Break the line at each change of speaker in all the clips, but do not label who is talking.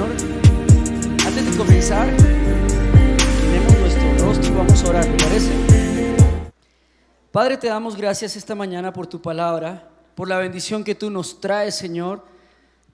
Señor. Antes de comenzar, tenemos nuestro rostro y vamos a orar, ¿te parece? Padre, te damos gracias esta mañana por tu palabra, por la bendición que tú nos traes, Señor,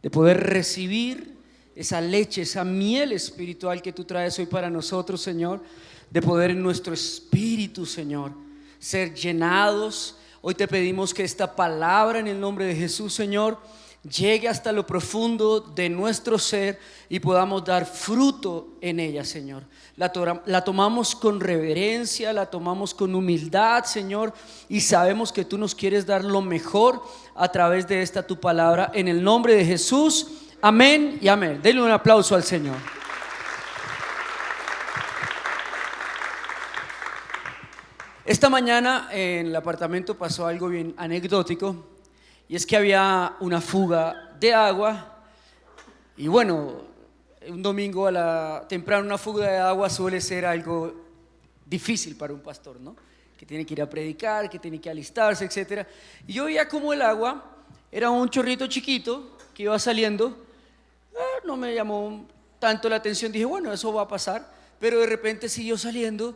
de poder recibir esa leche, esa miel espiritual que tú traes hoy para nosotros, Señor, de poder en nuestro espíritu, Señor, ser llenados. Hoy te pedimos que esta palabra en el nombre de Jesús, Señor, llegue hasta lo profundo de nuestro ser y podamos dar fruto en ella, Señor. La tomamos con reverencia, la tomamos con humildad, Señor, y sabemos que tú nos quieres dar lo mejor a través de esta tu palabra, en el nombre de Jesús. Amén y amén. Denle un aplauso al Señor. Esta mañana en el apartamento pasó algo bien anecdótico, y es que había una fuga de agua. Y bueno, un domingo temprano una fuga de agua suele ser algo difícil para un pastor, ¿no? Que tiene que ir a predicar, que tiene que alistarse, etc. Y yo veía como el agua era un chorrito chiquito que iba saliendo. No me llamó tanto la atención, dije, bueno, eso va a pasar. Pero de repente siguió saliendo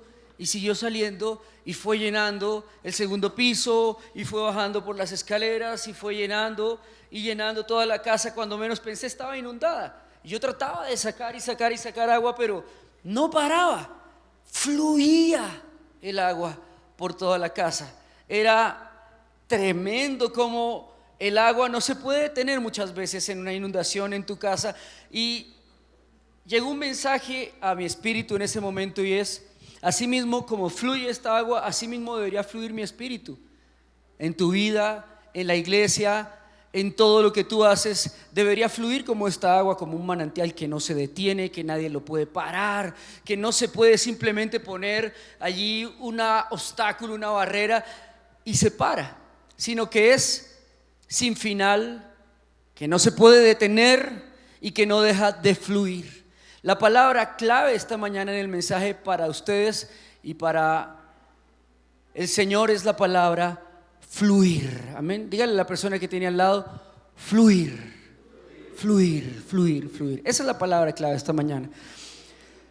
y fue llenando el segundo piso y fue bajando por las escaleras y fue llenando y llenando toda la casa. Cuando menos pensé estaba inundada. Y yo trataba de sacar agua, pero no paraba. Fluía el agua por toda la casa. Era tremendo como el agua no se puede detener muchas veces en una inundación en tu casa. Y llegó un mensaje a mi espíritu en ese momento, y es: así mismo como fluye esta agua, así mismo debería fluir mi espíritu en tu vida, en la iglesia, en todo lo que tú haces. Debería fluir como esta agua, como un manantial que no se detiene, que nadie lo puede parar, que no se puede simplemente poner allí un obstáculo, una barrera y se para, sino que es sin final, que no se puede detener y que no deja de fluir. La palabra clave esta mañana en el mensaje para ustedes y para el Señor es la palabra fluir. Amén. Dígale a la persona que tiene al lado: fluir, fluir, fluir, fluir. Esa es la palabra clave esta mañana.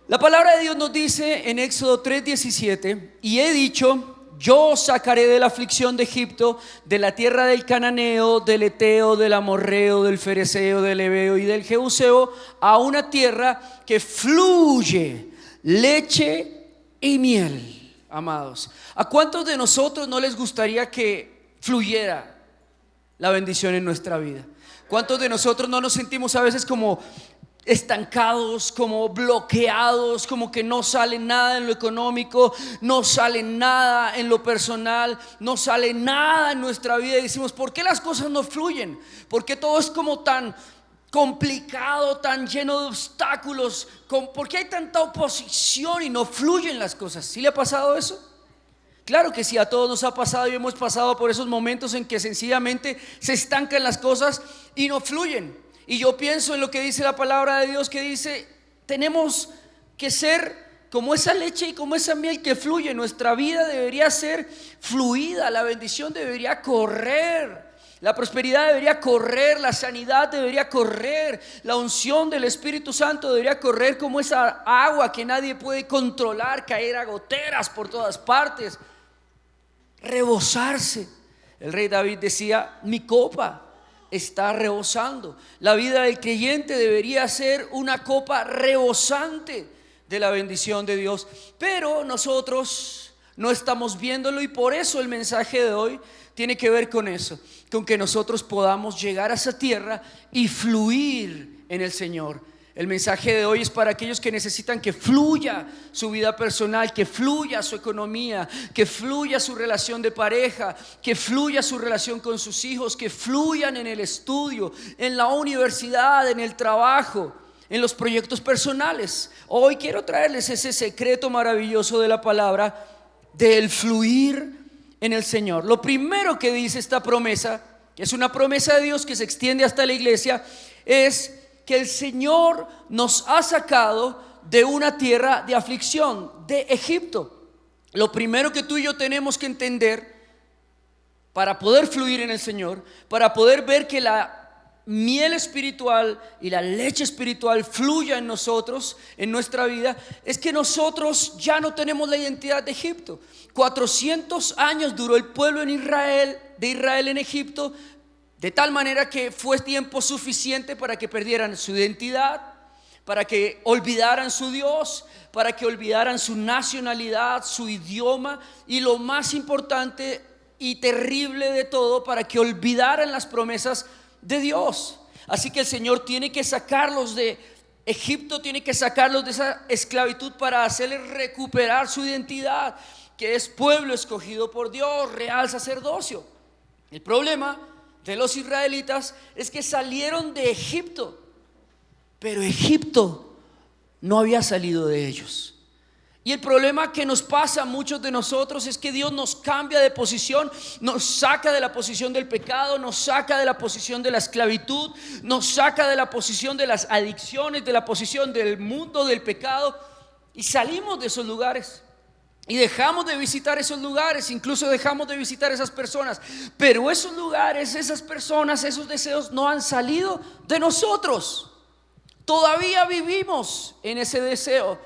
La palabra de Dios nos dice en Éxodo 3:17: y he dicho, yo os sacaré de la aflicción de Egipto, de la tierra del cananeo, del eteo, del amorreo, del fereceo, del heveo y del jebuseo, a una tierra que fluye leche y miel. Amados, ¿a cuántos de nosotros no les gustaría que fluyera la bendición en nuestra vida? ¿Cuántos de nosotros no nos sentimos a veces como estancados, como bloqueados, como que no sale nada en lo económico, no sale nada en lo personal, no sale nada en nuestra vida? Y decimos, ¿por qué las cosas no fluyen? ¿Por qué todo es como tan complicado, tan lleno de obstáculos? ¿Por qué hay tanta oposición y no fluyen las cosas? ¿Sí le ha pasado eso? Claro que sí, a todos nos ha pasado y hemos pasado por esos momentos en que sencillamente se estancan las cosas y no fluyen. Y yo pienso en lo que dice la palabra de Dios, que dice: tenemos que ser como esa leche y como esa miel que fluye. Nuestra vida debería ser fluida, la bendición debería correr, la prosperidad debería correr, la sanidad debería correr, la unción del Espíritu Santo debería correr como esa agua que nadie puede controlar, caer a goteras por todas partes, rebosarse. El rey David decía: mi copa está rebosando. La vida del creyente debería ser una copa rebosante de la bendición de Dios, pero nosotros no estamos viéndolo, y por eso el mensaje de hoy tiene que ver con eso, con que nosotros podamos llegar a esa tierra y fluir en el Señor. El mensaje de hoy es para aquellos que necesitan que fluya su vida personal, que fluya su economía, que fluya su relación de pareja, que fluya su relación con sus hijos, que fluyan en el estudio, en la universidad, en el trabajo, en los proyectos personales. Hoy quiero traerles ese secreto maravilloso de la palabra, del fluir en el Señor. Lo primero que dice esta promesa, que es una promesa de Dios que se extiende hasta la iglesia, es que el Señor nos ha sacado de una tierra de aflicción, de Egipto. Lo primero que tú y yo tenemos que entender para poder fluir en el Señor, para poder ver que la miel espiritual y la leche espiritual fluya en nosotros, en nuestra vida, es que nosotros ya no tenemos la identidad de Egipto. 400 años duró el pueblo de Israel en Egipto, de tal manera que fue tiempo suficiente para que perdieran su identidad, para que olvidaran su Dios, para que olvidaran su nacionalidad, su idioma, y lo más importante y terrible de todo, para que olvidaran las promesas de Dios. Así que el Señor tiene que sacarlos de Egipto, tiene que sacarlos de esa esclavitud para hacerles recuperar su identidad, que es pueblo escogido por Dios, real sacerdocio. El problema de los israelitas es que salieron de Egipto, pero Egipto no había salido de ellos. Y el problema que nos pasa a muchos de nosotros es que Dios nos cambia de posición, nos saca de la posición del pecado, nos saca de la posición de la esclavitud, nos saca de la posición de las adicciones, de la posición del mundo del pecado, y salimos de esos lugares y dejamos de visitar esos lugares, incluso dejamos de visitar esas personas. Pero esos lugares, esas personas, esos deseos no han salido de nosotros. Todavía vivimos en ese deseo.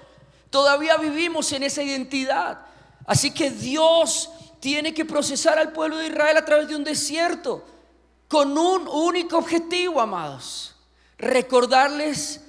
Todavía vivimos en esa identidad. Así que Dios tiene que procesar al pueblo de Israel a través de un desierto, con un único objetivo, amados: recordarles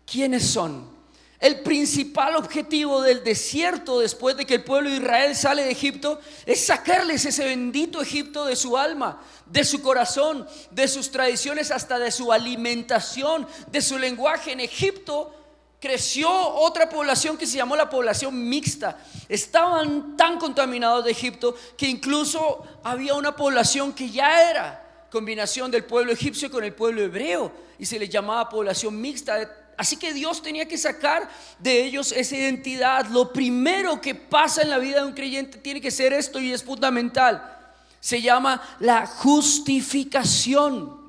quiénes son. El principal objetivo del desierto, después de que el pueblo de Israel sale de Egipto, es sacarles ese bendito Egipto de su alma, de su corazón, de sus tradiciones, hasta de su alimentación, de su lenguaje. En Egipto creció otra población que se llamó la población mixta. Estaban tan contaminados de Egipto que incluso había una población que ya era combinación del pueblo egipcio con el pueblo hebreo, y se les llamaba población mixta. Así que Dios tenía que sacar de ellos esa identidad. Lo primero que pasa en la vida de un creyente tiene que ser esto, y es fundamental. Se llama la justificación.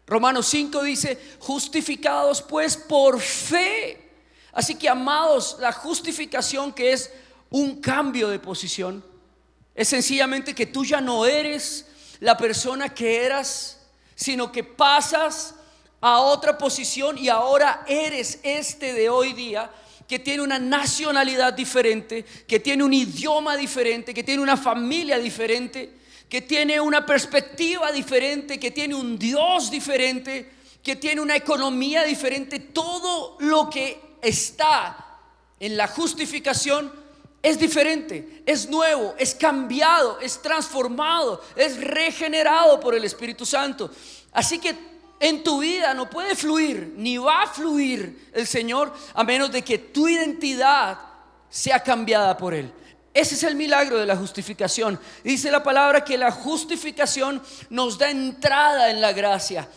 Romanos 5 dice: justificados pues por fe. Así que, amados, la justificación, que es un cambio de posición, es sencillamente que tú ya no eres la persona que eras, sino que pasas a otra posición y ahora eres este de hoy día, que tiene una nacionalidad diferente, que tiene un idioma diferente, que tiene una familia diferente, que tiene una perspectiva diferente, que tiene un Dios diferente, que tiene una economía diferente. Todo lo que está en la justificación es diferente, es nuevo, es cambiado, es transformado, es regenerado por el Espíritu Santo. Así que en tu vida no puede fluir, ni va a fluir el Señor, a menos de que tu identidad sea cambiada por Él. Ese es el milagro de la justificación. Dice la palabra que la justificación nos da entrada en la gracia.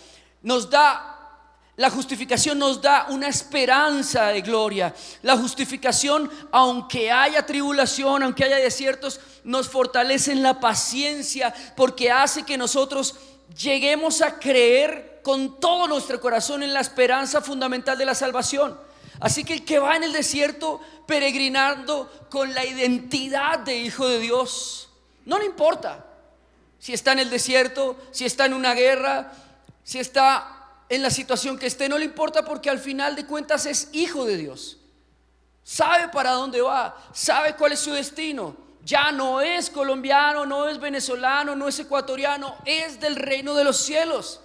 La justificación nos da una esperanza de gloria. La justificación, aunque haya tribulación, aunque haya desiertos, nos fortalece en la paciencia, porque hace que nosotros lleguemos a creer con todo nuestro corazón en la esperanza fundamental de la salvación. Así que el que va en el desierto peregrinando con la identidad de hijo de Dios, no le importa si está en el desierto, si está en una guerra, si está en la situación que esté, no le importa, porque al final de cuentas es hijo de Dios. Sabe para dónde va, sabe cuál es su destino. Ya no es colombiano, no es venezolano, no es ecuatoriano, es del reino de los cielos.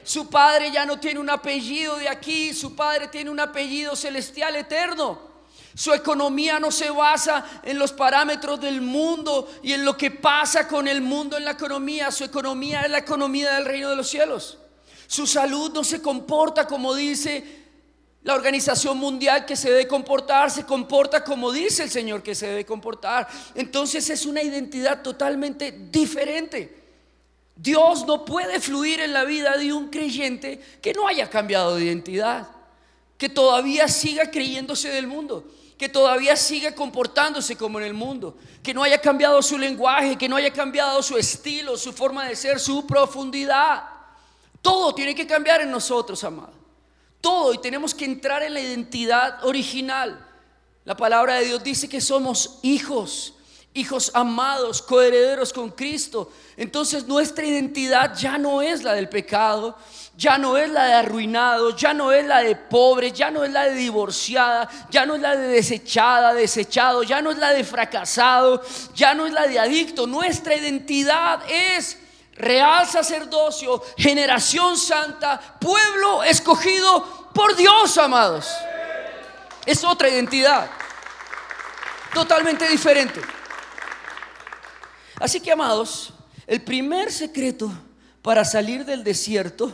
Su padre ya no tiene un apellido de aquí, su padre tiene un apellido celestial eterno. Su economía no se basa en los parámetros del mundo y en lo que pasa con el mundo en la economía. Su economía es la economía del reino de los cielos. Su salud no se comporta como dice la Organización Mundial que se debe comportar, se comporta como dice el Señor que se debe comportar. Entonces es una identidad totalmente diferente. Dios no puede fluir en la vida de un creyente que no haya cambiado de identidad, que todavía siga creyéndose del mundo, que todavía siga comportándose como en el mundo, que no haya cambiado su lenguaje, que no haya cambiado su estilo, su forma de ser, su profundidad. Todo tiene que cambiar en nosotros, amado. Todo, y tenemos que entrar en la identidad original. La palabra de Dios dice que somos hijos, hijos amados, coherederos con Cristo. Entonces nuestra identidad ya no es la del pecado, ya no es la de arruinado, ya no es la de pobre, ya no es la de divorciada, ya no es la de desechada, desechado, ya no es la de fracasado, ya no es la de adicto. Nuestra identidad es real sacerdocio, generación santa, pueblo escogido por Dios, amados. Es otra identidad, totalmente diferente. Así que, amados, el primer secreto para salir del desierto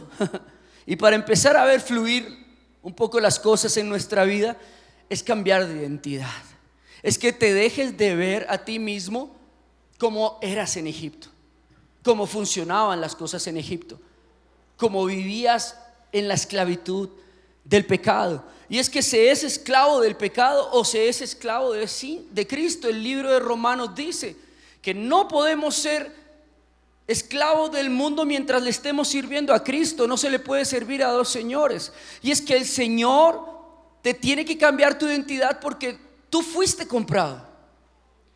y para empezar a ver fluir un poco las cosas en nuestra vida es cambiar de identidad. Es que te dejes de ver a ti mismo como eras en Egipto, cómo funcionaban las cosas en Egipto, cómo vivías en la esclavitud del pecado. Y es que se es esclavo del pecado o se es esclavo de Cristo. El libro de Romanos dice que no podemos ser esclavos del mundo mientras le estemos sirviendo a Cristo. No se le puede servir a dos señores. Y es que el Señor te tiene que cambiar tu identidad porque tú fuiste comprado.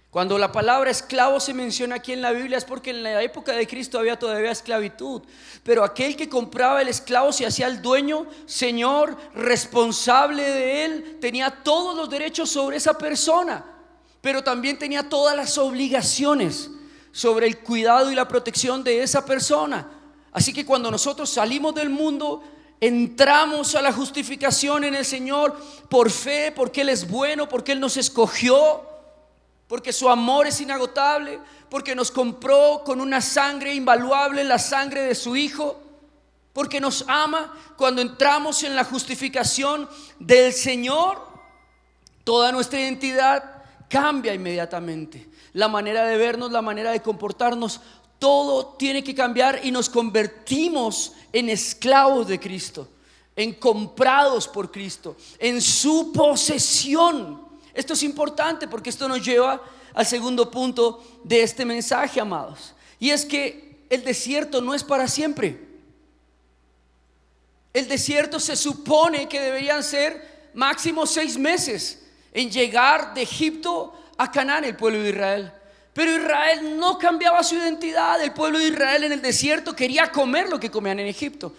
Cuando la palabra esclavo se menciona aquí en la Biblia es porque en la época de Cristo había todavía esclavitud. Pero aquel que compraba el esclavo se hacía el dueño, señor, responsable de él. Tenía todos los derechos sobre esa persona, pero también tenía todas las obligaciones sobre el cuidado y la protección de esa persona. Así que cuando nosotros salimos del mundo, entramos a la justificación en el Señor por fe, porque Él es bueno, porque Él nos escogió, porque su amor es inagotable, porque nos compró con una sangre invaluable, la sangre de su Hijo, porque nos ama. Cuando entramos en la justificación del Señor, toda nuestra identidad cambia inmediatamente. La manera de vernos, la manera de comportarnos, todo tiene que cambiar y nos convertimos en esclavos de Cristo, en comprados por Cristo, en su posesión. Esto es importante porque esto nos lleva al segundo punto de este mensaje, amados. Y es que el desierto no es para siempre. El desierto se supone que deberían ser máximo 6 meses en llegar de Egipto a Canaán, el pueblo de Israel. Pero Israel no cambiaba su identidad. El pueblo de Israel en el desierto quería comer lo que comían en Egipto.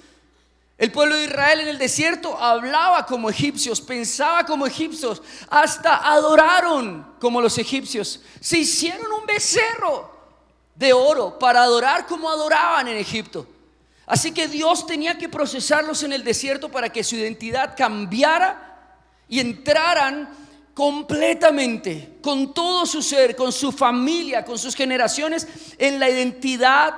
El pueblo de Israel en el desierto hablaba como egipcios, pensaba como egipcios, hasta adoraron como los egipcios. Se hicieron un becerro de oro para adorar como adoraban en Egipto. Así que Dios tenía que procesarlos en el desierto para que su identidad cambiara y entraran completamente, con todo su ser, con su familia, con sus generaciones, en la identidad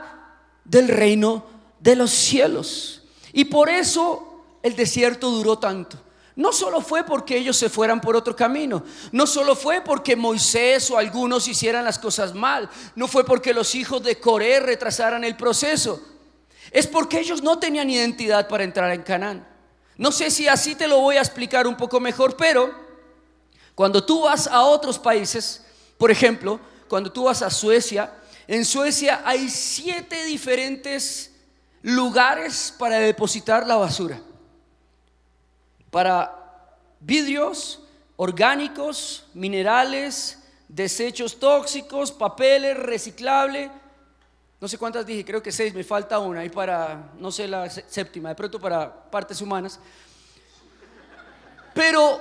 del reino de los cielos. Y por eso el desierto duró tanto. No solo fue porque ellos se fueran por otro camino, no solo fue porque Moisés o algunos hicieran las cosas mal, no fue porque los hijos de Coré retrasaran el proceso. Es porque ellos no tenían identidad para entrar en Canaán. No sé si así te lo voy a explicar un poco mejor, pero cuando tú vas a otros países, por ejemplo, cuando tú vas a Suecia, en Suecia hay 7 diferentes lugares para depositar la basura, para vidrios, orgánicos, minerales, desechos tóxicos, papeles, reciclable. No sé cuántas dije, creo que 6, me falta una. Y para, no sé, la séptima, de pronto para partes humanas. Pero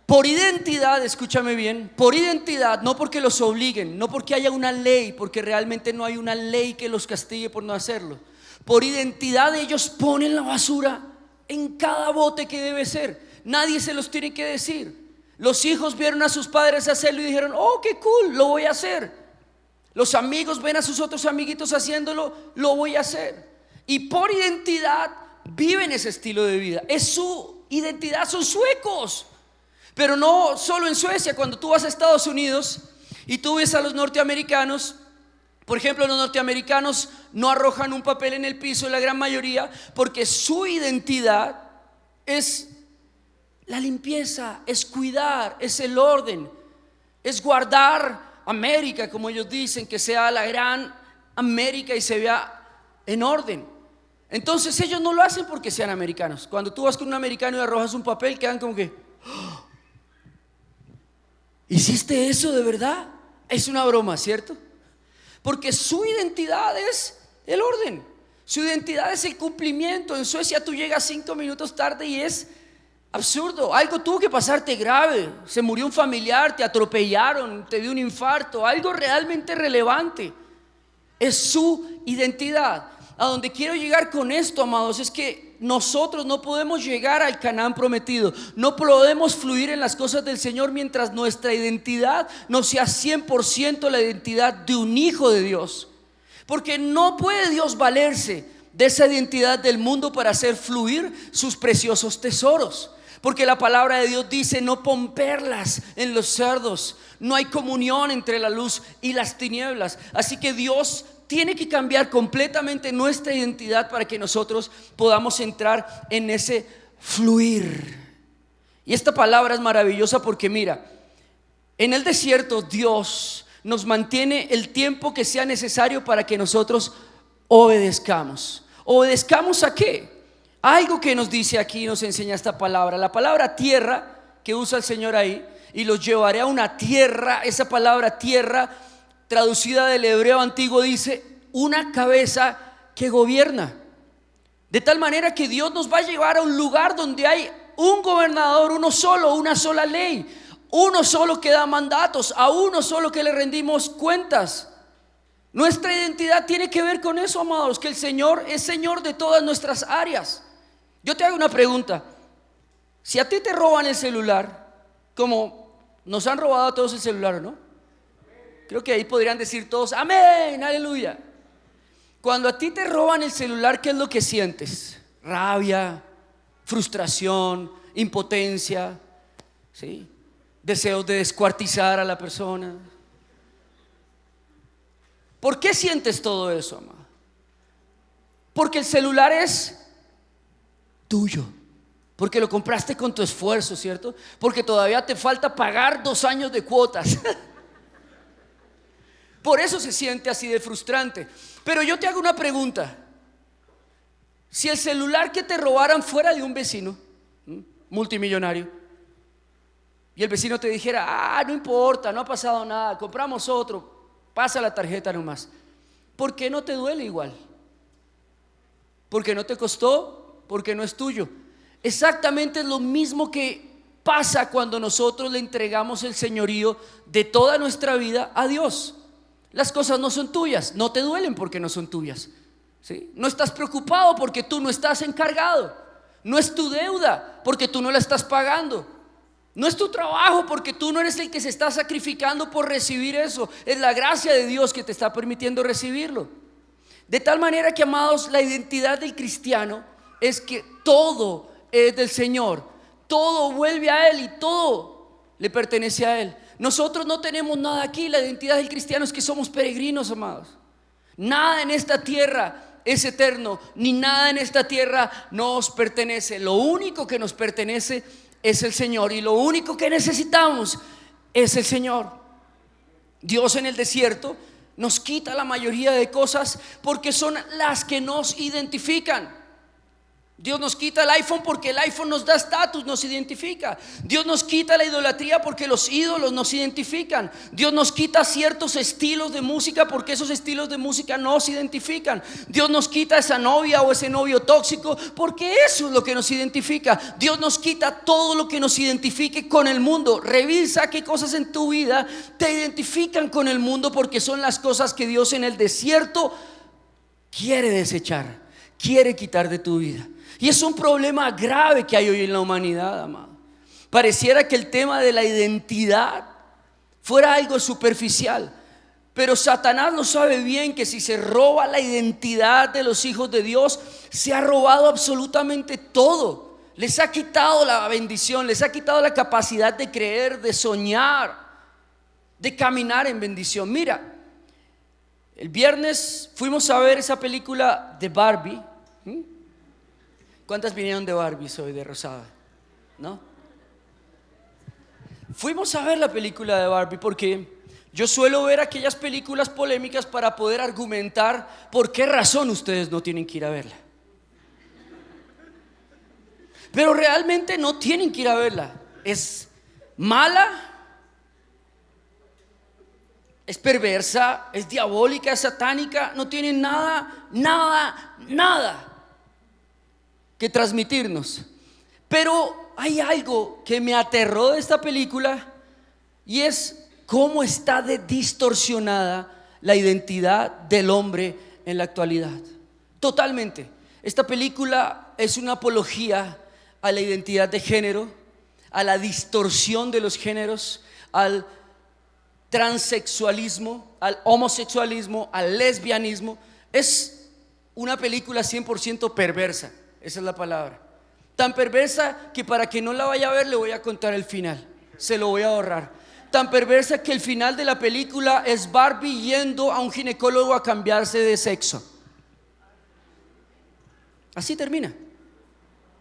por identidad, escúchame bien, por identidad, no porque los obliguen, no porque haya una ley, porque realmente no hay una ley que los castigue por no hacerlo. Por identidad ellos ponen la basura en cada bote que debe ser. Nadie se los tiene que decir. Los hijos vieron a sus padres hacerlo y dijeron: oh, qué cool, lo voy a hacer. Los amigos ven a sus otros amiguitos haciéndolo, lo voy a hacer. Y por identidad viven ese estilo de vida. Es su identidad, son suecos. Pero no solo en Suecia. Cuando tú vas a Estados Unidos y tú ves a los norteamericanos, por ejemplo, los norteamericanos no arrojan un papel en el piso, la gran mayoría, porque su identidad es la limpieza, es cuidar, es el orden, es guardar América, como ellos dicen, que sea la gran América y se vea en orden. Entonces ellos no lo hacen porque sean americanos. Cuando tú vas con un americano y arrojas un papel, quedan como que: ¿hiciste eso de verdad? Es una broma, ¿cierto? Porque su identidad es el orden, su identidad es el cumplimiento. En Suecia tú llegas 5 minutos tarde y es absurdo. Algo tuvo que pasarte grave, se murió un familiar, te atropellaron, te dio un infarto, algo realmente relevante. Es su identidad. A donde quiero llegar con esto, amados, es que nosotros no podemos llegar al Canaán prometido, no podemos fluir en las cosas del Señor mientras nuestra identidad no sea 100% la identidad de un hijo de Dios. Porque no puede Dios valerse de esa identidad del mundo para hacer fluir sus preciosos tesoros. Porque la palabra de Dios dice: no pon perlas en los cerdos. No hay comunión entre la luz y las tinieblas. Así que Dios tiene que cambiar completamente nuestra identidad para que nosotros podamos entrar en ese fluir. Y esta palabra es maravillosa porque mira, en el desierto Dios nos mantiene el tiempo que sea necesario para que nosotros obedezcamos. ¿Obedezcamos a qué? Algo que nos dice aquí, nos enseña esta palabra. La palabra tierra que usa el Señor ahí: y los llevaré a una tierra. Esa palabra tierra, traducida del hebreo antiguo, dice una cabeza que gobierna. De tal manera que Dios nos va a llevar a un lugar donde hay un gobernador, uno solo, una sola ley, uno solo que da mandatos, a uno solo que le rendimos cuentas. Nuestra identidad tiene que ver con eso, amados, que el Señor es Señor de todas nuestras áreas. Yo te hago una pregunta: si a ti te roban el celular, como nos han robado a todos el celular, ¿no? Creo que ahí podrían decir todos amén, aleluya. Cuando a ti te roban el celular, ¿qué es lo que sientes? Rabia, frustración, impotencia, ¿sí? Deseos de descuartizar a la persona. ¿Por qué sientes todo eso, amado? Porque el celular es tuyo, porque lo compraste con tu esfuerzo, ¿cierto? Porque todavía te falta pagar 2 años de cuotas. Por eso se siente así de frustrante. Pero yo te hago una pregunta: si el celular que te robaran fuera de un vecino multimillonario, y el vecino te dijera: no importa, no ha pasado nada, compramos otro, pasa la tarjeta nomás, ¿por qué no te duele igual? Porque no te costó, porque no es tuyo. Exactamente es lo mismo que pasa cuando nosotros le entregamos el señorío de toda nuestra vida a Dios. Las cosas no son tuyas, no te duelen porque no son tuyas, ¿sí? No estás preocupado porque tú no estás encargado. No es tu deuda porque tú no la estás pagando. No es tu trabajo porque tú no eres el que se está sacrificando por recibir eso. Es la gracia de Dios que te está permitiendo recibirlo. De tal manera que, amados, la identidad del cristiano es que todo es del Señor, todo vuelve a Él y todo le pertenece a Él. Nosotros no tenemos nada aquí. La identidad del cristiano es que somos peregrinos, amados. Nada en esta tierra es eterno, ni nada en esta tierra nos pertenece. Lo único que nos pertenece es el Señor, y lo único que necesitamos es el Señor. Dios en el desierto nos quita la mayoría de cosas porque son las que nos identifican. Dios nos quita el iPhone porque el iPhone nos da estatus, nos identifica. Dios nos quita la idolatría porque los ídolos nos identifican. Dios nos quita ciertos estilos de música porque esos estilos de música nos identifican. Dios nos quita esa novia o ese novio tóxico porque eso es lo que nos identifica. Dios nos quita todo lo que nos identifique con el mundo. Revisa qué cosas en tu vida te identifican con el mundo, porque son las cosas que Dios en el desierto quiere desechar, quiere quitar de tu vida. Y es un problema grave que hay hoy en la humanidad, amado. Pareciera que el tema de la identidad fuera algo superficial, pero Satanás lo sabe bien, que si se roba la identidad de los hijos de Dios, se ha robado absolutamente todo. Les ha quitado la bendición, les ha quitado la capacidad de creer, de soñar, de caminar en bendición. Mira, el viernes fuimos a ver esa película de Barbie. ¿Cuántas vinieron de Barbie hoy, de rosada? ¿No? Fuimos a ver la película de Barbie porque yo suelo ver aquellas películas polémicas para poder argumentar por qué razón ustedes no tienen que ir a verla. Pero realmente no tienen que ir a verla. Es mala, es perversa, es diabólica, es satánica, no tiene nada que transmitirnos. Pero hay algo que me aterró de esta película, y es cómo está distorsionada la identidad del hombre en la actualidad. Totalmente. Esta película es una apología a la identidad de género, a la distorsión de los géneros, al transexualismo, al homosexualismo, al lesbianismo. Es una película 100% perversa, esa es la palabra. Tan perversa que para que no la vaya a ver le voy a contar el final, se lo voy a ahorrar. Tan perversa que el final de la película es Barbie yendo a un ginecólogo a cambiarse de sexo. Así termina.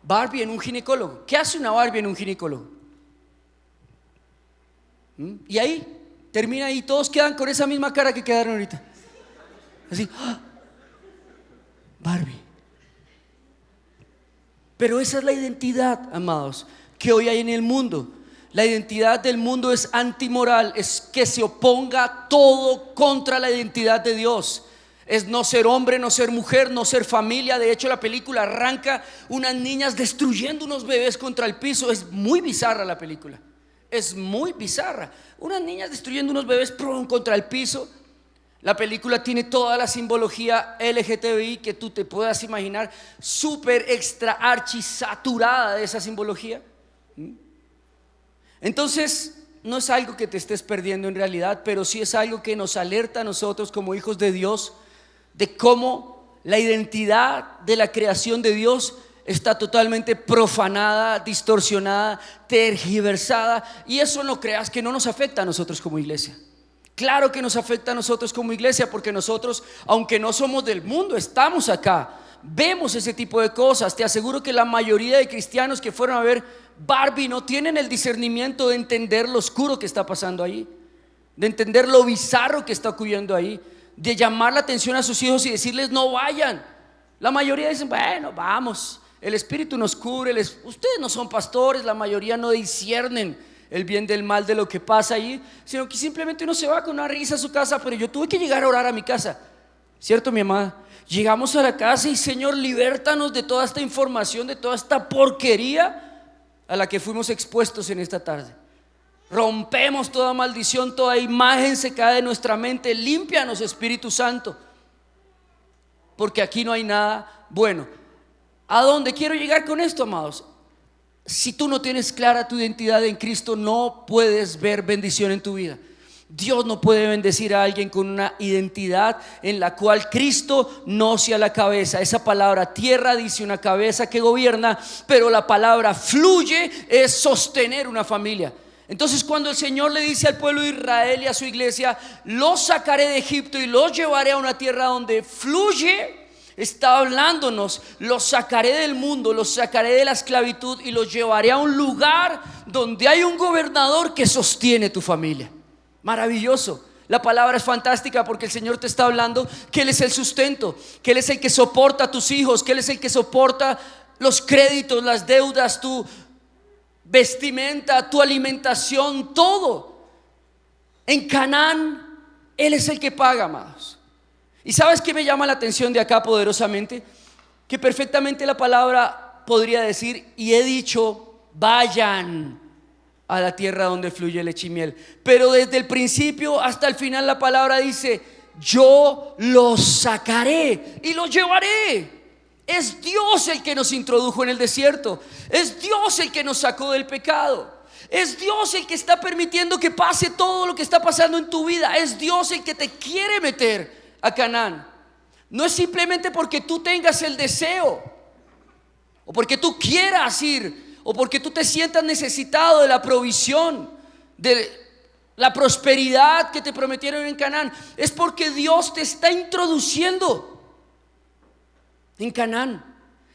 Barbie en un ginecólogo. ¿Qué hace una Barbie en un ginecólogo? Y ahí termina, y todos quedan con esa misma cara que quedaron ahorita. Así, ¡ah! Barbie. Pero esa es la identidad, amados, que hoy hay en el mundo. La identidad del mundo es antimoral, es que se oponga todo contra la identidad de Dios. Es no ser hombre, no ser mujer, no ser familia. De hecho, la película arranca unas niñas destruyendo unos bebés contra el piso. Es muy bizarra la película. Es muy bizarra. Unas niñas destruyendo unos bebés contra el piso. La película tiene toda la simbología LGTBI que tú te puedas imaginar, súper extra archi saturada de esa simbología. Entonces, no es algo que te estés perdiendo en realidad, pero sí es algo que nos alerta a nosotros como hijos de Dios de cómo la identidad de la creación de Dios está totalmente profanada, distorsionada, tergiversada. Y eso no creas que no nos afecta a nosotros como iglesia. Claro que nos afecta a nosotros como iglesia, porque nosotros, aunque no somos del mundo, estamos acá, vemos ese tipo de cosas. Te aseguro que la mayoría de cristianos que fueron a ver Barbie no tienen el discernimiento de entender lo oscuro que está pasando ahí, de entender lo bizarro que está ocurriendo ahí, de llamar la atención a sus hijos y decirles no vayan. La mayoría dicen, bueno, vamos, el Espíritu nos cubre, ustedes no son pastores. La mayoría no disciernen el bien del mal de lo que pasa allí, sino que simplemente uno se va con una risa a su casa. Pero yo tuve que llegar a orar a mi casa, ¿cierto, mi amada? Llegamos a la casa y Señor, libértanos de toda esta información, de toda esta porquería a la que fuimos expuestos en esta tarde. Rompemos toda maldición, toda imagen se cae de nuestra mente. Límpianos, Espíritu Santo, porque aquí no hay nada bueno. ¿A dónde quiero llegar con esto, amados? Si tú no tienes clara tu identidad en Cristo, no puedes ver bendición en tu vida. Dios no puede bendecir a alguien con una identidad en la cual Cristo no sea la cabeza. Esa palabra tierra dice una cabeza que gobierna, pero la palabra fluye es sostener una familia. Entonces, cuando el Señor le dice al pueblo de Israel y a su iglesia, los sacaré de Egipto y los llevaré a una tierra donde fluye, está hablándonos, los sacaré del mundo, los sacaré de la esclavitud y los llevaré a un lugar donde hay un gobernador que sostiene tu familia. Maravilloso. La palabra es fantástica porque el Señor te está hablando que Él es el sustento, que Él es el que soporta a tus hijos, que Él es el que soporta los créditos, las deudas, tu vestimenta, tu alimentación, todo. En Canaán Él es el que paga, amados. ¿Y sabes qué me llama la atención de acá poderosamente? Que perfectamente la palabra podría decir, y he dicho, vayan a la tierra donde fluye leche y miel. Pero desde el principio hasta el final la palabra dice, yo los sacaré y los llevaré. Es Dios el que nos introdujo en el desierto. Es Dios el que nos sacó del pecado. Es Dios el que está permitiendo que pase todo lo que está pasando en tu vida. Es Dios el que te quiere meter a Canaán. No es simplemente porque tú tengas el deseo, o porque tú quieras ir, o porque tú te sientas necesitado de la provisión, de la prosperidad que te prometieron en Canaán. Es porque Dios te está introduciendo en Canaán.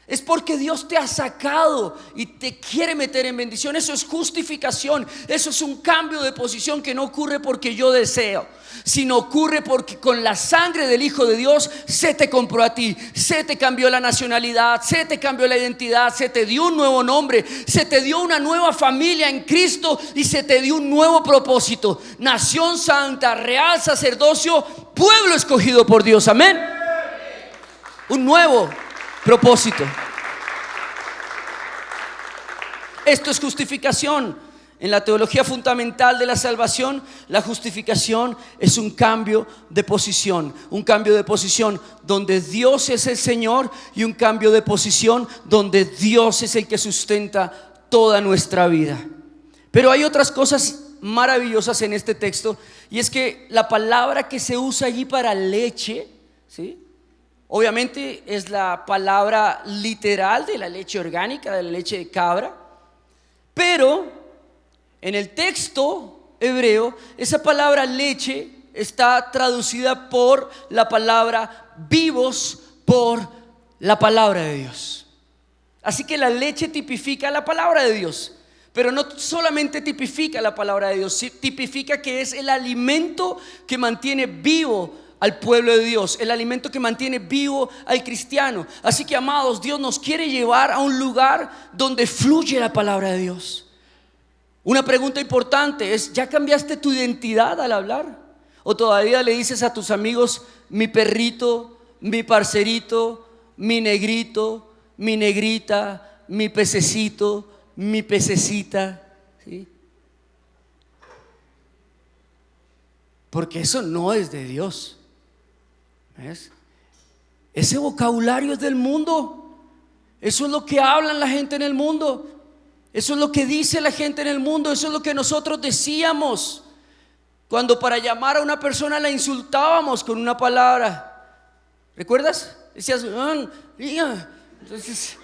Es porque Dios te ha sacado y te quiere meter en bendición. Eso es justificación. Eso es un cambio de posición que no ocurre porque yo deseo, sino ocurre porque con la sangre del Hijo de Dios se te compró a ti, se te cambió la nacionalidad, se te cambió la identidad, se te dio un nuevo nombre, se te dio una nueva familia en Cristo y se te dio un nuevo propósito. Nación santa, real sacerdocio, pueblo escogido por Dios. Amén. Un nuevo propósito. Esto es justificación. En la teología fundamental de la salvación, la justificación es un cambio de posición. Un cambio de posición donde Dios es el Señor y un cambio de posición donde Dios es el que sustenta toda nuestra vida. Pero hay otras cosas maravillosas en este texto, y es que la palabra que se usa allí para leche, ¿sí?, obviamente es la palabra literal de la leche orgánica, de la leche de cabra. Pero en el texto hebreo, esa palabra leche está traducida por la palabra vivos, por la palabra de Dios. Así que la leche tipifica la palabra de Dios. Pero no solamente tipifica la palabra de Dios, tipifica que es el alimento que mantiene vivo al pueblo de Dios, el alimento que mantiene vivo al cristiano. Así que, amados, Dios nos quiere llevar a un lugar donde fluye la palabra de Dios. Una pregunta importante es: ¿ya cambiaste tu identidad al hablar? ¿O todavía le dices a tus amigos mi perrito, mi parcerito, mi negrito, mi negrita, mi pececito, mi pececita? ¿Sí? Porque eso no es de Dios. ¿Ves? Ese vocabulario es del mundo. Eso es lo que hablan la gente en el mundo. Eso es lo que dice la gente en el mundo. Eso es lo que nosotros decíamos cuando para llamar a una persona la insultábamos con una palabra. ¿Recuerdas? Decías, entonces,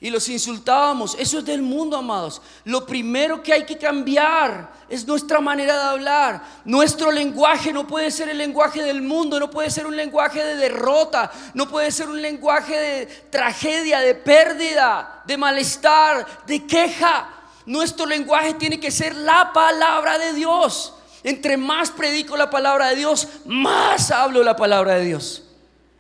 y los insultábamos. Eso es del mundo, amados. Lo primero que hay que cambiar es nuestra manera de hablar. Nuestro lenguaje no puede ser el lenguaje del mundo. No puede ser un lenguaje de derrota. No puede ser un lenguaje de tragedia, de pérdida, de malestar, de queja. Nuestro lenguaje tiene que ser la palabra de Dios. Entre más predico la palabra de Dios, más hablo la palabra de Dios.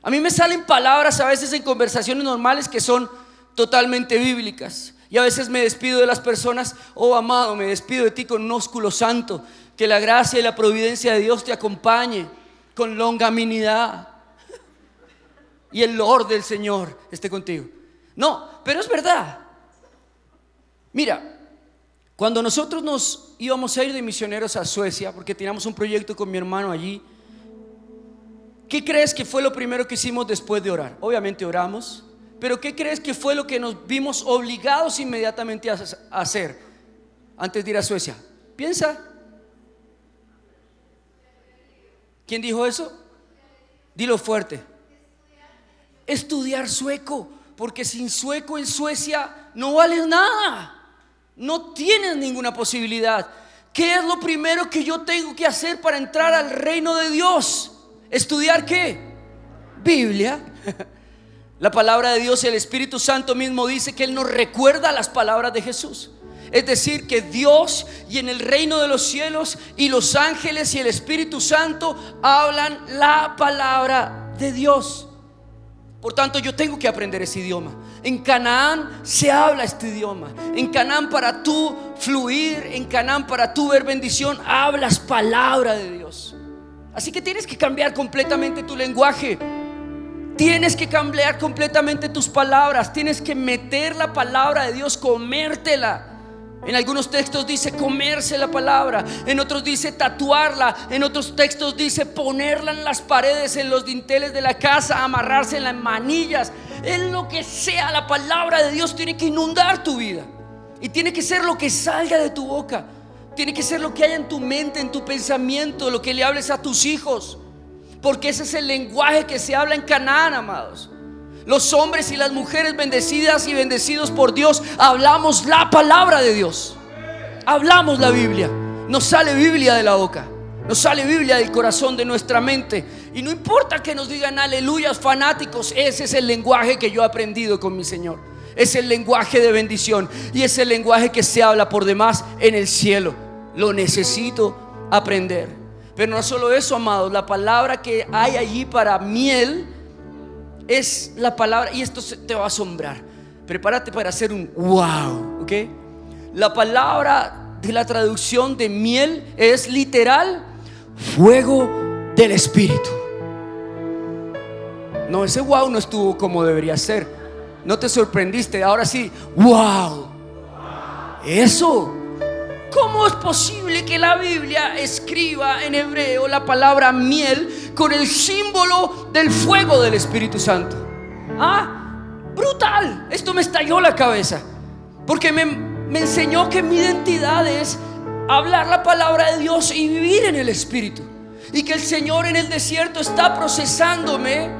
A mí me salen palabras a veces en conversaciones normales que son totalmente bíblicas, y a veces me despido de las personas: oh amado, me despido de ti con un ósculo santo, que la gracia y la providencia de Dios te acompañe con longanimidad y el Lord del Señor esté contigo. No, pero es verdad. Mira, cuando nosotros nos íbamos a ir de misioneros a Suecia, porque teníamos un proyecto con mi hermano allí, ¿qué crees que fue lo primero que hicimos después de orar? Obviamente oramos. Pero ¿qué crees que fue lo que nos vimos obligados inmediatamente a hacer antes de ir a Suecia? Piensa. ¿Quién dijo eso? Dilo fuerte. Estudiar sueco, porque sin sueco en Suecia no vales nada. No tienes ninguna posibilidad. ¿Qué es lo primero que yo tengo que hacer para entrar al reino de Dios? ¿Estudiar qué? Biblia. La palabra de Dios, el Espíritu Santo mismo dice que Él nos recuerda las palabras de Jesús. Es decir, que Dios y en el reino de los cielos y los ángeles y el Espíritu Santo hablan la palabra de Dios. Por tanto, yo tengo que aprender ese idioma. En Canaán se habla este idioma. En Canaán, para tú fluir, en Canaán, para tú ver bendición, hablas palabra de Dios. Así que tienes que cambiar completamente tu lenguaje. Tienes que cambiar completamente tus palabras. Tienes que meter la palabra de Dios, comértela. En algunos textos dice comerse la palabra, en otros dice tatuarla, en otros textos dice ponerla en las paredes, en los dinteles de la casa, amarrarse en las manillas. En lo que sea, la palabra de Dios tiene que inundar tu vida. Y tiene que ser lo que salga de tu boca. Tiene que ser lo que haya en tu mente, en tu pensamiento, lo que le hables a tus hijos. Porque ese es el lenguaje que se habla en Canaán, amados. Los hombres y las mujeres bendecidas y bendecidos por Dios hablamos la palabra de Dios. Hablamos la Biblia. Nos sale Biblia de la boca. Nos sale Biblia del corazón, de nuestra mente. Y no importa que nos digan aleluyas fanáticos, ese es el lenguaje que yo he aprendido con mi Señor. Es el lenguaje de bendición y es el lenguaje que se habla por demás en el cielo. Lo necesito aprender. Pero no solo eso, amados, la palabra que hay allí para miel es la palabra, y esto te va a asombrar. Prepárate para hacer un wow, ¿ok? La palabra de la traducción de miel es literal fuego del Espíritu. No, ese wow no estuvo como debería ser. No te sorprendiste, ahora sí, wow. Eso. ¿Cómo es posible que la Biblia escriba en hebreo la palabra miel con el símbolo del fuego del Espíritu Santo? Brutal. Esto me estalló la cabeza, porque me enseñó que mi identidad es hablar la palabra de Dios y vivir en el Espíritu, y que el Señor en el desierto está procesándome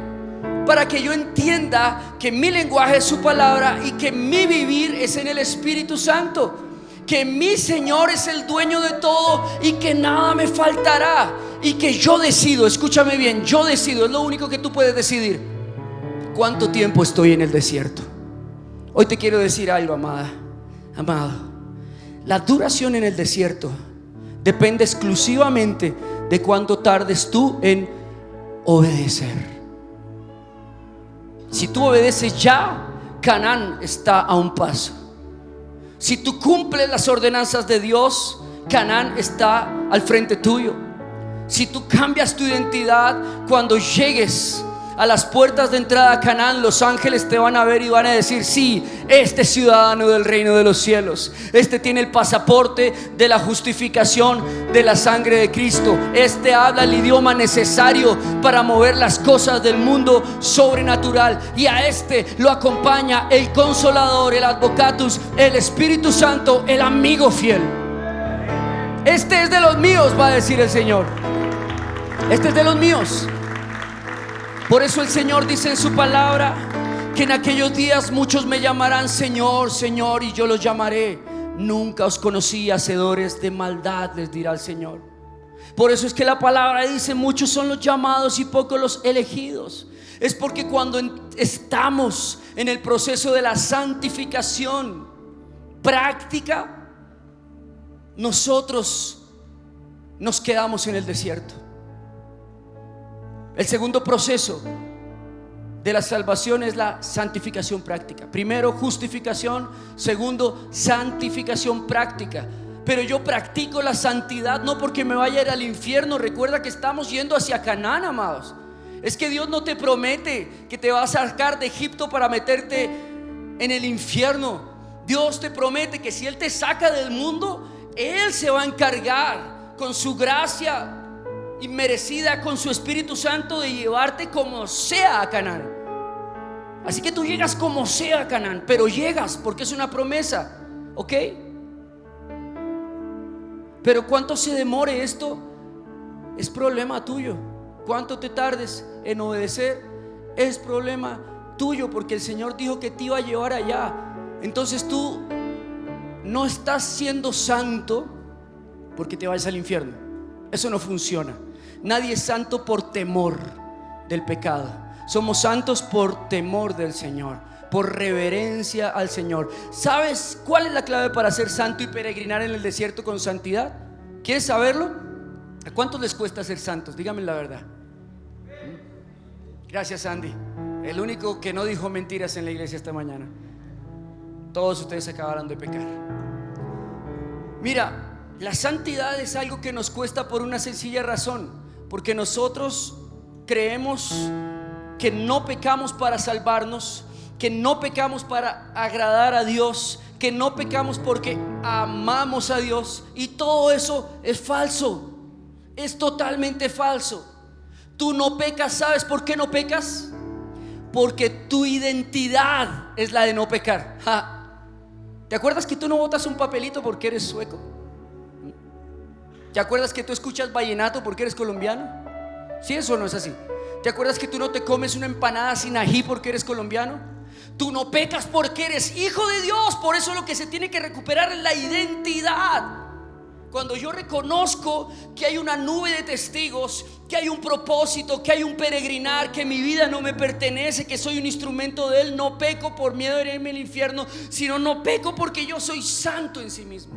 para que yo entienda que mi lenguaje es su palabra y que mi vivir es en el Espíritu Santo, que mi Señor es el dueño de todo y que nada me faltará, y que yo decido, escúchame bien, yo decido, es lo único que tú puedes decidir, cuánto tiempo estoy en el desierto. Hoy te quiero decir algo, amada, amado. La duración en el desierto depende exclusivamente de cuánto tardes tú en obedecer. Si tú obedeces ya, Canaán está a un paso. Si tú cumples las ordenanzas de Dios, Canaán está al frente tuyo. Si tú cambias tu identidad, cuando llegues a las puertas de entrada a Canaán, los ángeles te van a ver y van a decir: sí, este es ciudadano del reino de los cielos. Este tiene el pasaporte de la justificación de la sangre de Cristo. Este habla el idioma necesario para mover las cosas del mundo sobrenatural. Y a este lo acompaña el Consolador, el Advocatus, el Espíritu Santo, el amigo fiel. Este es de los míos, va a decir el Señor. Este es de los míos. Por eso el Señor dice en su palabra que en aquellos días muchos me llamarán Señor, Señor, y yo los llamaré: nunca os conocí, hacedores de maldad, les dirá el Señor. Por eso es que la palabra dice: muchos son los llamados y pocos los elegidos. Es porque cuando estamos en el proceso de la santificación práctica, nosotros nos quedamos en el desierto. El segundo proceso de la salvación es la santificación práctica. Primero, justificación. Segundo, santificación práctica. Pero yo practico la santidad no porque me vaya a ir al infierno. Recuerda que estamos yendo hacia Canaán, amados. Es que Dios no te promete que te va a sacar de Egipto para meterte en el infierno. Dios te promete que si Él te saca del mundo, Él se va a encargar con su gracia inmerecida, con su Espíritu Santo, de llevarte como sea a Canaán. Así que tú llegas como sea a Canaán, pero llegas porque es una promesa, ¿ok? Pero cuánto se demore esto es problema tuyo. Cuánto te tardes en obedecer es problema tuyo, porque el Señor dijo que te iba a llevar allá. Entonces tú no estás siendo santo porque te vayas al infierno. Eso no funciona. Nadie es santo por temor del pecado. Somos santos por temor del Señor, por reverencia al Señor. ¿Sabes cuál es la clave para ser santo y peregrinar en el desierto con santidad? ¿Quieres saberlo? ¿A cuántos les cuesta ser santos? Díganme la verdad. Gracias, Andy. El único que no dijo mentiras en la iglesia esta mañana. Todos ustedes acabaron de pecar. Mira, la santidad es algo que nos cuesta por una sencilla razón. Porque nosotros creemos que no pecamos para salvarnos, que no pecamos para agradar a Dios, que no pecamos porque amamos a Dios. Y todo eso es falso. Es totalmente falso. Tú no pecas, ¿sabes por qué no pecas? Porque tu identidad es la de no pecar. ¿Te acuerdas que tú no botas un papelito porque eres sueco? ¿Te acuerdas que tú escuchas vallenato porque eres colombiano? ¿Sí, eso no es así? ¿Te acuerdas que tú no te comes una empanada sin ají porque eres colombiano? Tú no pecas porque eres hijo de Dios. Por eso lo que se tiene que recuperar es la identidad. Cuando yo reconozco que hay una nube de testigos, que hay un propósito, que hay un peregrinar, que mi vida no me pertenece, que soy un instrumento de Él, no peco por miedo de irme al infierno, sino no peco porque yo soy santo en sí mismo.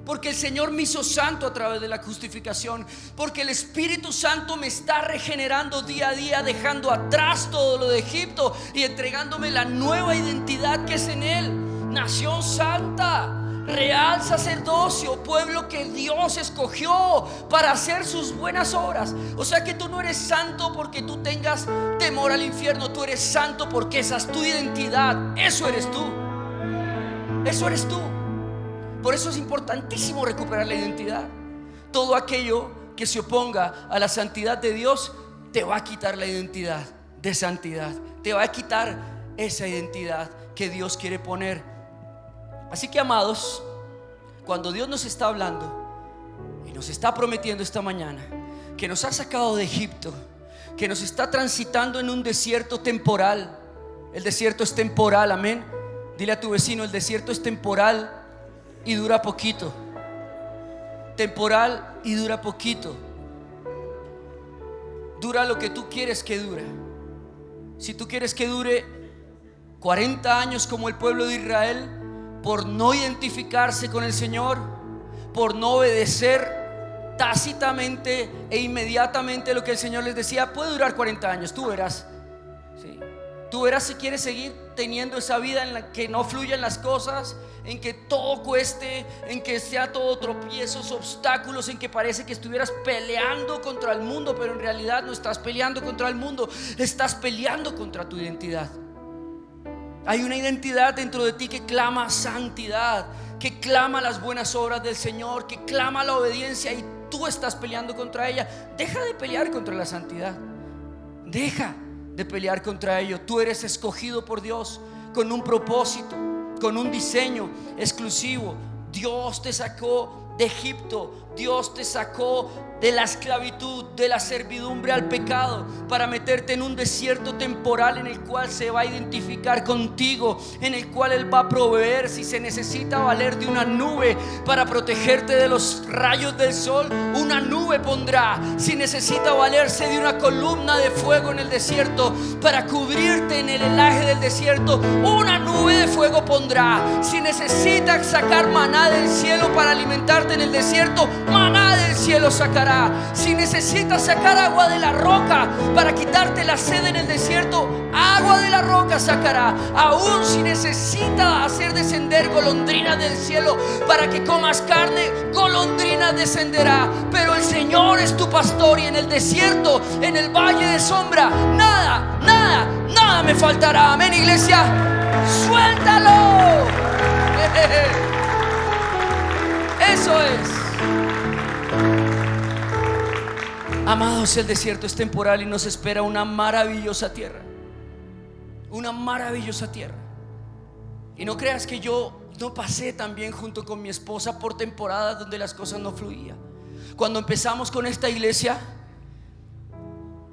Porque el Señor me hizo santo a través de la justificación. Porque el Espíritu Santo me está regenerando día a día, dejando atrás todo lo de Egipto y entregándome la nueva identidad que es en Él. Nación santa, real sacerdocio, pueblo que Dios escogió para hacer sus buenas obras. O sea que tú no eres santo porque tú tengas temor al infierno. Tú eres santo porque esa es tu identidad. Eso eres tú. Eso eres tú. Por eso es importantísimo recuperar la identidad. Todo aquello que se oponga a la santidad de Dios te va a quitar la identidad de santidad. Te va a quitar esa identidad que Dios quiere poner. Así que, amados, cuando Dios nos está hablando y nos está prometiendo esta mañana que nos ha sacado de Egipto, que nos está transitando en un desierto temporal. El desierto es temporal, amén. Dile a tu vecino: el desierto es temporal y dura poquito. Temporal y dura poquito. Dura lo que tú quieres que dure. Si tú quieres que dure 40 años como el pueblo de Israel, por no identificarse con el Señor, por no obedecer tácitamente e inmediatamente lo que el Señor les decía, puede durar 40 años. Tú verás, ¿sí? Tú verás si quieres seguir teniendo esa vida en la que no fluyan las cosas, en que todo cueste, en que sea todo tropiezos, obstáculos, en que parece que estuvieras peleando contra el mundo, pero en realidad no estás peleando contra el mundo, estás peleando contra tu identidad. Hay una identidad dentro de ti que clama santidad, que clama las buenas obras del Señor, que clama la obediencia, y tú estás peleando contra ella. Deja de pelear contra la santidad. Deja de pelear contra ello. Tú eres escogido por Dios con un propósito, con un diseño exclusivo. Dios te sacó de Egipto. Dios te sacó de la esclavitud, de la servidumbre al pecado, para meterte en un desierto temporal en el cual se va a identificar contigo, en el cual Él va a proveer. Si se necesita valer de una nube para protegerte de los rayos del sol, una nube pondrá. Si necesita valerse de una columna de fuego en el desierto para cubrirte en el helaje del desierto, una nube de fuego pondrá. Si necesita sacar maná del cielo para alimentarte en el desierto, maná del cielo sacará. Si necesitas sacar agua de la roca para quitarte la sed en el desierto, agua de la roca sacará. Aún si necesita hacer descender golondrinas del cielo para que comas carne, golondrinas descenderá. Pero el Señor es tu pastor, y en el desierto, en el valle de sombra, nada me faltará. Amén, iglesia. Suéltalo. Eso es. Amados, el desierto es temporal y nos espera una maravillosa tierra. Una maravillosa tierra. Y no creas que yo no pasé también junto con mi esposa por temporadas donde las cosas no fluían. Cuando empezamos con esta iglesia,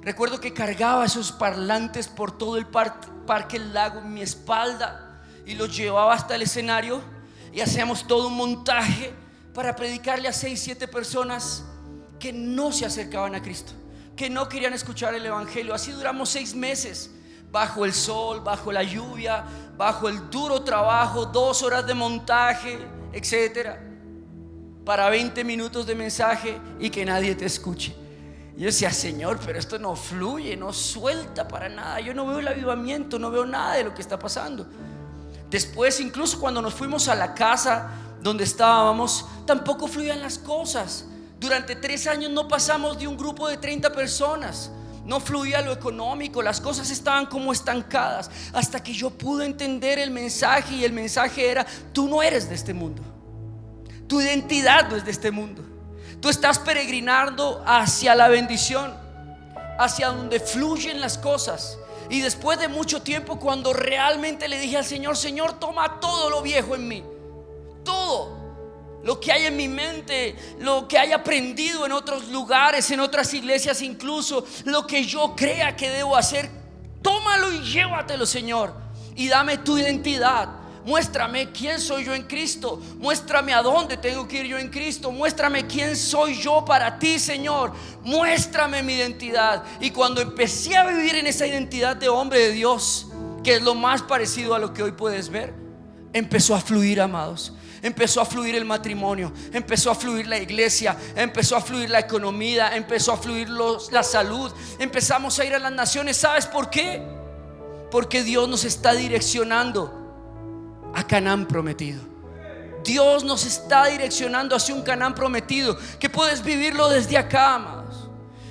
recuerdo que cargaba esos parlantes por todo el parque El Lago en mi espalda y los llevaba hasta el escenario, y hacíamos todo un montaje para predicarle a 6-7 personas que no se acercaban a Cristo, que no querían escuchar el evangelio. Así duramos 6 meses, bajo el sol, bajo la lluvia, bajo el duro trabajo, 2 horas de montaje, etcétera, para 20 minutos de mensaje y que nadie te escuche. Y yo decía: Señor, pero esto no fluye, no suelta para nada. Yo no veo el avivamiento, no veo nada de lo que está pasando. Después, incluso cuando nos fuimos a la casa donde estábamos, tampoco fluían las cosas. Durante 3 años no pasamos de un grupo de 30 personas. No fluía lo económico, las cosas estaban como estancadas, hasta que yo pude entender el mensaje. Y el mensaje era: tú no eres de este mundo, tu identidad no es de este mundo. Tú estás peregrinando hacia la bendición, hacia donde fluyen las cosas. Y después de mucho tiempo, cuando realmente le dije al Señor: Señor, toma todo lo viejo en mí, todo lo que hay en mi mente, lo que haya aprendido en otros lugares, en otras iglesias, incluso lo que yo crea que debo hacer, tómalo y llévatelo, Señor, y dame tu identidad. muéstrame quién soy yo en Cristo, muéstrame a dónde tengo que ir yo en Cristo, muéstrame quién soy yo para ti, Señor, muéstrame mi identidad. Y cuando empecé a vivir en esa identidad de hombre de Dios, que es lo más parecido a lo que hoy puedes ver, empezó a fluir, amados. Empezó a fluir el matrimonio, empezó a fluir la iglesia, empezó a fluir la economía, empezó a fluir la salud. Empezamos a ir a las naciones. ¿Sabes por qué? Porque Dios nos está direccionando a Canaán prometido. Dios nos está direccionando hacia un Canaán prometido, que puedes vivirlo desde acá, amados.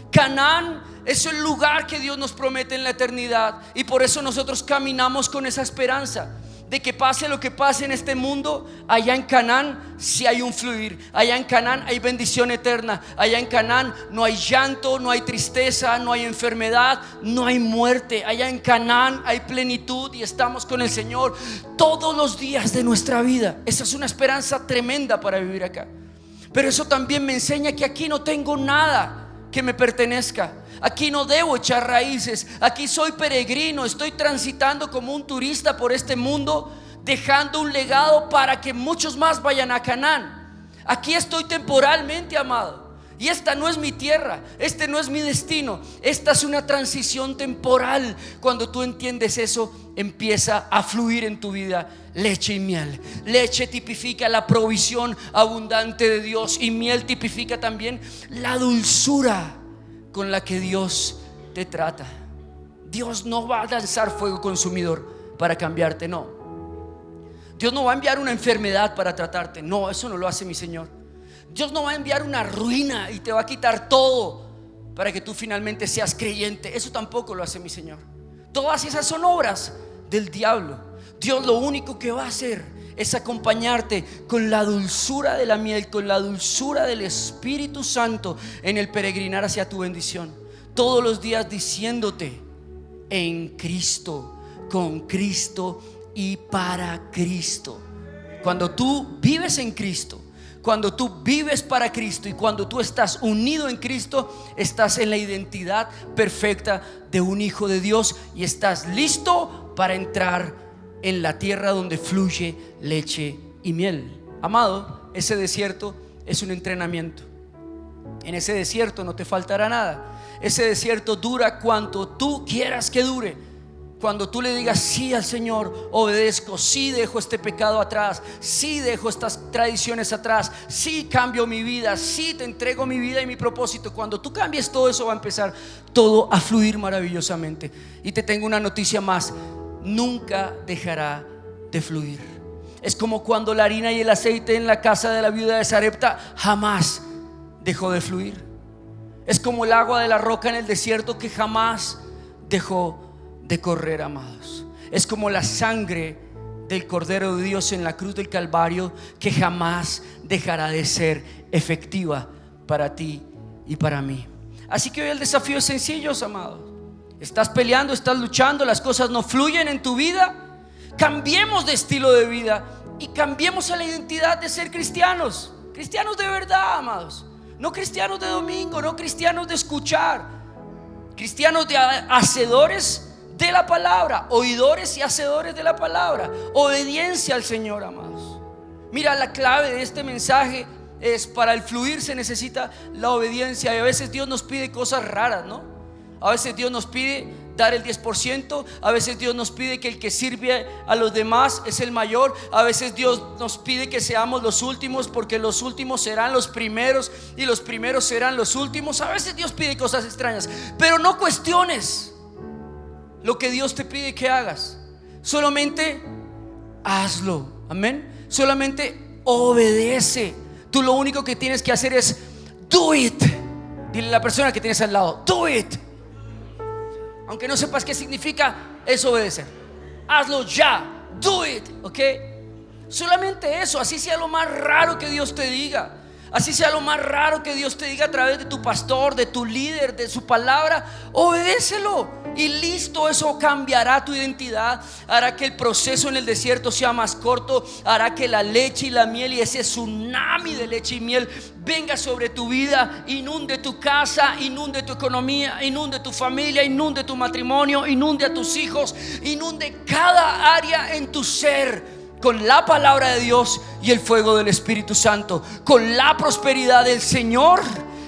Canaán es el lugar que Dios nos promete en la eternidad, y por eso nosotros caminamos con esa esperanza de que pase lo que pase en este mundo, allá en Canaán sí hay un fluir. Allá en Canaán hay bendición eterna. Allá en Canaán no hay llanto, no hay tristeza, no hay enfermedad, no hay muerte. Allá en Canaán hay plenitud y estamos con el Señor todos los días de nuestra vida. Esa es una esperanza tremenda para vivir acá. Pero eso también me enseña que aquí no tengo nada que me pertenezca. Aquí no debo echar raíces. Aquí soy peregrino. Estoy transitando como un turista por este mundo, dejando un legado para que muchos más vayan a Canaán. Aquí estoy temporalmente, amado. Y esta no es mi tierra, este no es mi destino. Esta es una transición temporal. Cuando tú entiendes eso, empieza a fluir en tu vida leche y miel. Leche tipifica la provisión abundante de Dios, y miel tipifica también la dulzura con la que Dios te trata. Dios no va a lanzar fuego consumidor para cambiarte, no. Dios no va a enviar una enfermedad para tratarte, no, eso no lo hace mi Señor. Dios no va a enviar una ruina y te va a quitar todo para que tú finalmente seas creyente, eso tampoco lo hace mi Señor. Todas esas son obras del diablo. Dios lo único que va a hacer es acompañarte con la dulzura de la miel, con la dulzura del Espíritu Santo en el peregrinar hacia tu bendición. Todos los días diciéndote: en Cristo, con Cristo y para Cristo. Cuando tú vives en Cristo, cuando tú vives para Cristo y cuando tú estás unido en Cristo, estás en la identidad perfecta de un hijo de Dios y estás listo para entrar en la tierra donde fluye leche y miel. Amado, ese desierto es un entrenamiento. En ese desierto no te faltará nada. Ese desierto dura cuanto tú quieras que dure. Cuando tú le digas sí al Señor, obedezco, sí dejo este pecado atrás, sí dejo estas tradiciones atrás, sí cambio mi vida, sí te entrego mi vida y mi propósito. Cuando tú cambies todo eso, va a empezar todo a fluir maravillosamente. Y te tengo una noticia más: nunca dejará de fluir. Es como cuando la harina y el aceite en la casa de la viuda de Sarepta jamás dejó de fluir. Es como el agua de la roca en el desierto que jamás dejó de correr, amados. Es como la sangre del Cordero de Dios en la cruz del Calvario, que jamás dejará de ser efectiva para ti y para mí. Así que hoy el desafío es sencillo, amados. Estás peleando, estás luchando, las cosas no fluyen en tu vida. Cambiemos de estilo de vida y cambiemos a la identidad de ser cristianos. Cristianos de verdad, amados. No cristianos de domingo, no cristianos de escuchar. Cristianos de hacedores de la palabra, oidores y hacedores de la palabra. Obediencia al Señor, amados. Mira, la clave de este mensaje es: para el fluir se necesita la obediencia. Y a veces Dios nos pide cosas raras, ¿no? A veces Dios nos pide dar el 10%. A veces Dios nos pide que el que sirve a los demás es el mayor. A veces Dios nos pide que seamos los últimos, porque los últimos serán los primeros y los primeros serán los últimos. A veces Dios pide cosas extrañas, pero no cuestiones lo que Dios te pide que hagas. Solamente hazlo, amén. Solamente obedece. Tú lo único que tienes que hacer es do it. Dile a la persona que tienes al lado: do it. Aunque no sepas qué significa, es obedecer. Hazlo ya, do it, ¿ok? Solamente eso. Así sea lo más raro que Dios te diga, así sea lo más raro que Dios te diga a través de tu pastor, de tu líder, de su palabra, obedécelo y listo. Eso cambiará tu identidad, hará que el proceso en el desierto sea más corto, hará que la leche y la miel y ese tsunami de leche y miel venga sobre tu vida, inunde tu casa, inunde tu economía, inunde tu familia, inunde tu matrimonio, inunde a tus hijos, inunde cada área en tu ser con la palabra de Dios y el fuego del Espíritu Santo, con la prosperidad del Señor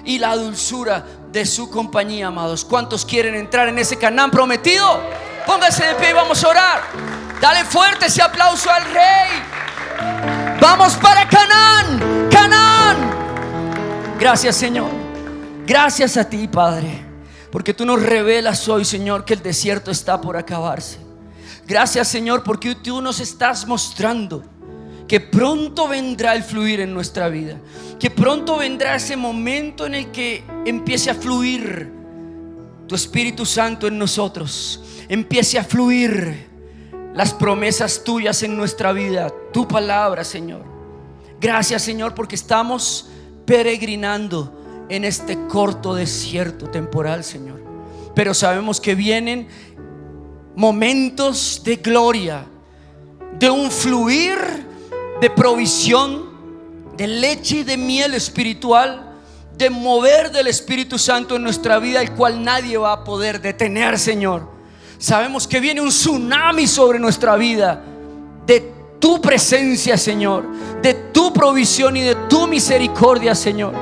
y la dulzura de su compañía, amados. ¿Cuántos quieren entrar en ese Canaán prometido? Póngase de pie y vamos a orar. Dale fuerte ese aplauso al Rey. Vamos para Canaán, Canaán. Gracias, Señor. Gracias a ti, Padre, porque tú nos revelas hoy, Señor, que el desierto está por acabarse. Gracias, Señor, porque tú nos estás mostrando que pronto vendrá el fluir en nuestra vida, que pronto vendrá ese momento en el que empiece a fluir tu Espíritu Santo en nosotros, empiece a fluir las promesas tuyas en nuestra vida, tu palabra, Señor. Gracias, Señor, porque estamos peregrinando en este corto desierto temporal, Señor, pero sabemos que vienen momentos de gloria, de un fluir de provisión, de leche y de miel espiritual, de mover del Espíritu Santo en nuestra vida, el cual nadie va a poder detener, Señor. Sabemos que viene un tsunami sobre nuestra vida de tu presencia, Señor, de tu provisión y de tu misericordia, Señor.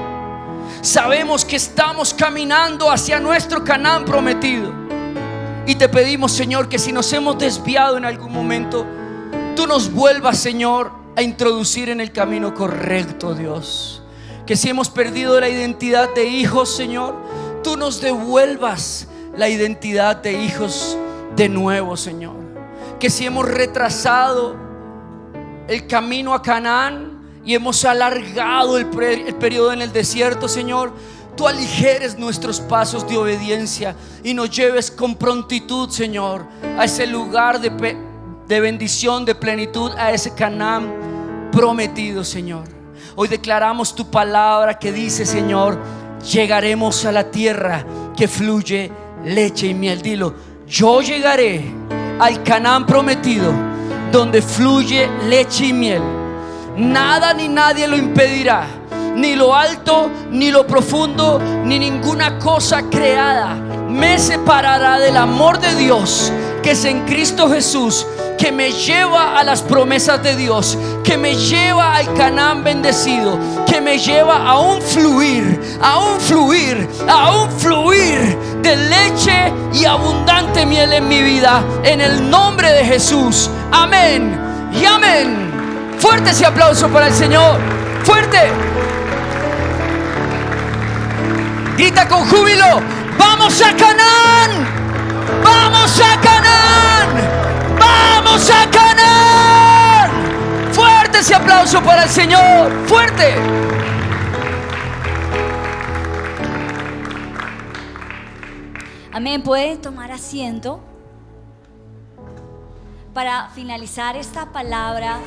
Sabemos que estamos caminando hacia nuestro Canaán prometido, y te pedimos, Señor, que si nos hemos desviado en algún momento, tú nos vuelvas, Señor, a introducir en el camino correcto, Dios. Que si hemos perdido la identidad de hijos, Señor, tú nos devuelvas la identidad de hijos de nuevo, Señor. Que si hemos retrasado el camino a Canaán y hemos alargado el periodo en el desierto, Señor, tú aligeres nuestros pasos de obediencia y nos lleves con prontitud, Señor, a ese lugar de bendición, de plenitud, a ese Canaán prometido, Señor. Hoy declaramos tu palabra que dice, Señor, llegaremos a la tierra que fluye leche y miel. Dilo: yo llegaré al Canaán prometido, donde fluye leche y miel. Nada ni nadie lo impedirá, ni lo alto, ni lo profundo, ni ninguna cosa creada me separará del amor de Dios que es en Cristo Jesús, que me lleva a las promesas de Dios, que me lleva al Canaán bendecido, que me lleva a un fluir, a un fluir, a un fluir de leche y abundante miel en mi vida, en el nombre de Jesús. Amén y amén. Fuerte ese aplauso para el Señor, fuerte. Grita con júbilo: ¡vamos a Canaán! ¡Vamos a Canaán! ¡Vamos a Canaán! Fuerte ese aplauso para el Señor, fuerte.
Amén. Pueden tomar asiento. Para finalizar esta palabra,